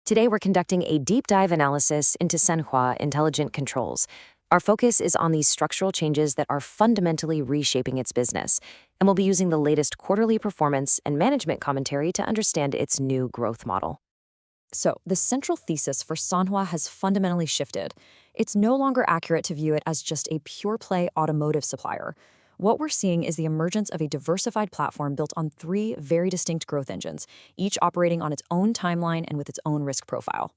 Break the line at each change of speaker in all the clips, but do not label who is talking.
Today, we're conducting a deep dive analysis into Sanhua Intelligent Controls. Our focus is on these structural changes that are fundamentally reshaping its business, and we'll be using the latest quarterly performance and management commentary to understand its new growth model.
So, the central thesis for Sanhua has fundamentally shifted. It's no longer accurate to view it as just a pure-play automotive supplier. What we're seeing is the emergence of a diversified platform built on three very distinct growth engines, each operating on its own timeline and with its own risk profile.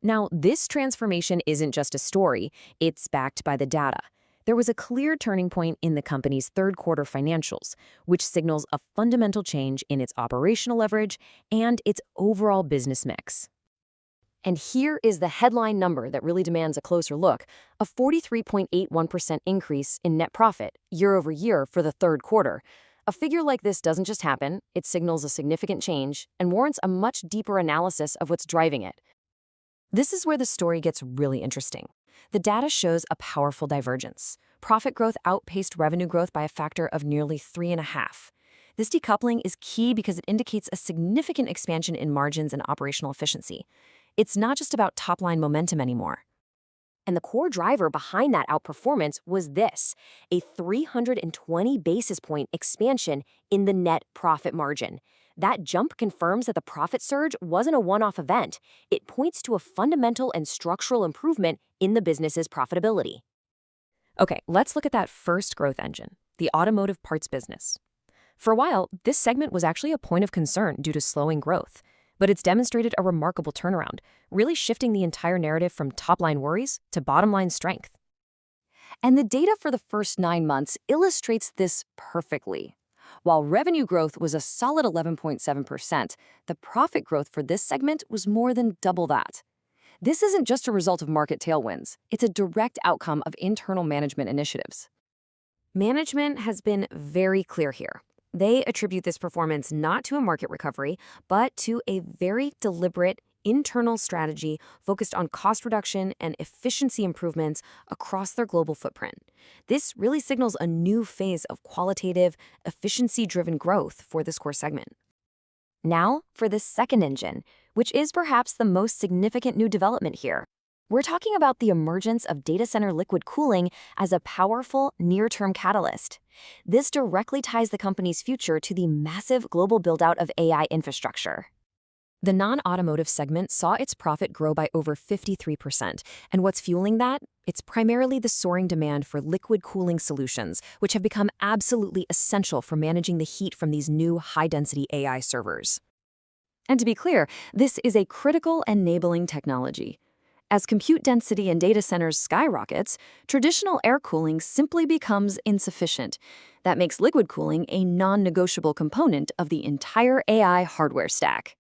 Now, this transformation isn't just a story, it's backed by the data. There was a clear turning point in the company's third-quarter financials, which signals a fundamental change in its operational leverage and its overall business mix. And here is the headline number that really demands a closer look, a 43.81% increase in net profit year over year for the third quarter. A figure like this doesn't just happen, it signals a significant change and warrants a much deeper analysis of what's driving it. This is where the story gets really interesting. The data shows a powerful divergence. Profit growth outpaced revenue growth by a factor of nearly 3.5. This decoupling is key because it indicates a significant expansion in margins and operational efficiency. It's not just about top-line momentum anymore. And the core driver behind that outperformance was this, a 320 basis point expansion in the net profit margin. That jump confirms that the profit surge wasn't a one-off event. It points to a fundamental and structural improvement in the business's profitability. Okay, let's look at that first growth engine, the automotive parts business. For a while, this segment was actually a point of concern due to slowing growth, but it's demonstrated a remarkable turnaround, really shifting the entire narrative from top-line worries to bottom-line strength. And the data for the first 9 months illustrates this perfectly. While revenue growth was a solid 11.7%, the profit growth for this segment was more than double that. This isn't just a result of market tailwinds. It's a direct outcome of internal management initiatives. Management has been very clear here. They attribute this performance not to a market recovery, but to a very deliberate internal strategy focused on cost reduction and efficiency improvements across their global footprint. This really signals a new phase of qualitative, efficiency-driven growth for this core segment. Now, for the second engine, which is perhaps the most significant new development here. We're talking about the emergence of data center liquid cooling as a powerful near-term catalyst. This directly ties the company's future to the massive global build-out of AI infrastructure. The non-automotive segment saw its profit grow by over 53%, and what's fueling that? It's primarily the soaring demand for liquid cooling solutions, which have become absolutely essential for managing the heat from these new high-density AI servers. And to be clear, this is a critical enabling technology. As compute density in data centers skyrockets, traditional air cooling simply becomes insufficient. That makes liquid cooling a non-negotiable component of the entire AI hardware stack.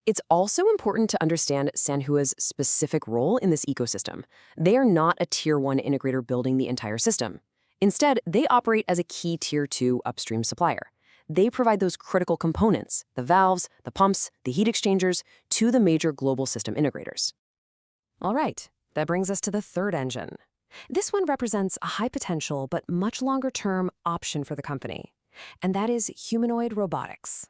It's also important to understand Sanhua's specific role in this ecosystem. They are not a Tier 1 integrator building the entire system. Instead, they operate as a key Tier 2 upstream supplier. They provide those critical components, the valves, the pumps, the heat exchangers, to the major global system integrators. All right, that brings us to the third engine. This one represents a high-potential but much longer-term option for the company, and that is humanoid robotics.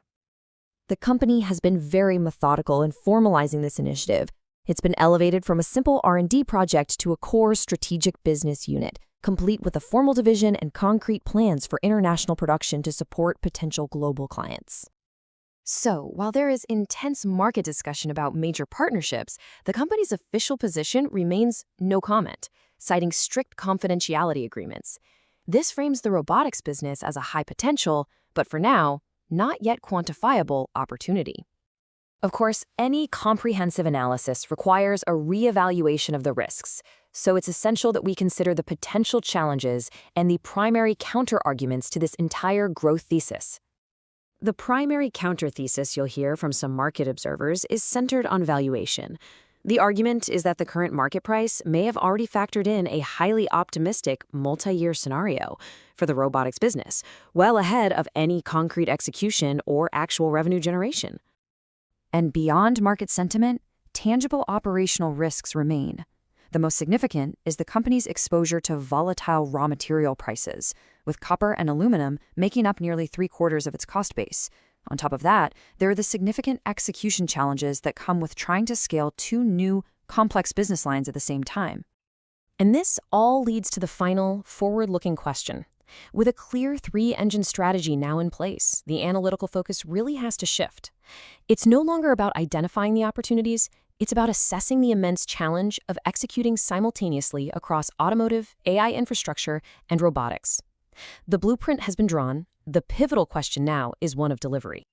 The company has been very methodical in formalizing this initiative. It's been elevated from a simple R&D project to a core strategic business unit, complete with a formal division and concrete plans for international production to support potential global clients. So, while there is intense market discussion about major partnerships, the company's official position remains no comment, citing strict confidentiality agreements. This frames the robotics business as a high potential, but for now, not yet quantifiable opportunity. Of course, any comprehensive analysis requires a reevaluation of the risks, so it's essential that we consider the potential challenges and the primary counter-arguments to this entire growth thesis. The primary counter-thesis you'll hear from some market observers is centered on valuation. The argument is that the current market price may have already factored in a highly optimistic multi-year scenario for the robotics business, well ahead of any concrete execution or actual revenue generation. And beyond market sentiment, tangible operational risks remain. The most significant is the company's exposure to volatile raw material prices, with copper and aluminum making up nearly 3/4 of its cost base.
On top of that, there are the significant execution challenges that come with trying to scale two new, complex business lines at the same time.
And this all leads to the final, forward-looking question. With a clear three-engine strategy now in place, the analytical focus really has to shift. It's no longer about identifying the opportunities, it's about assessing the immense challenge of executing simultaneously across automotive, AI infrastructure, and robotics. The blueprint has been drawn. The pivotal question now is one of delivery.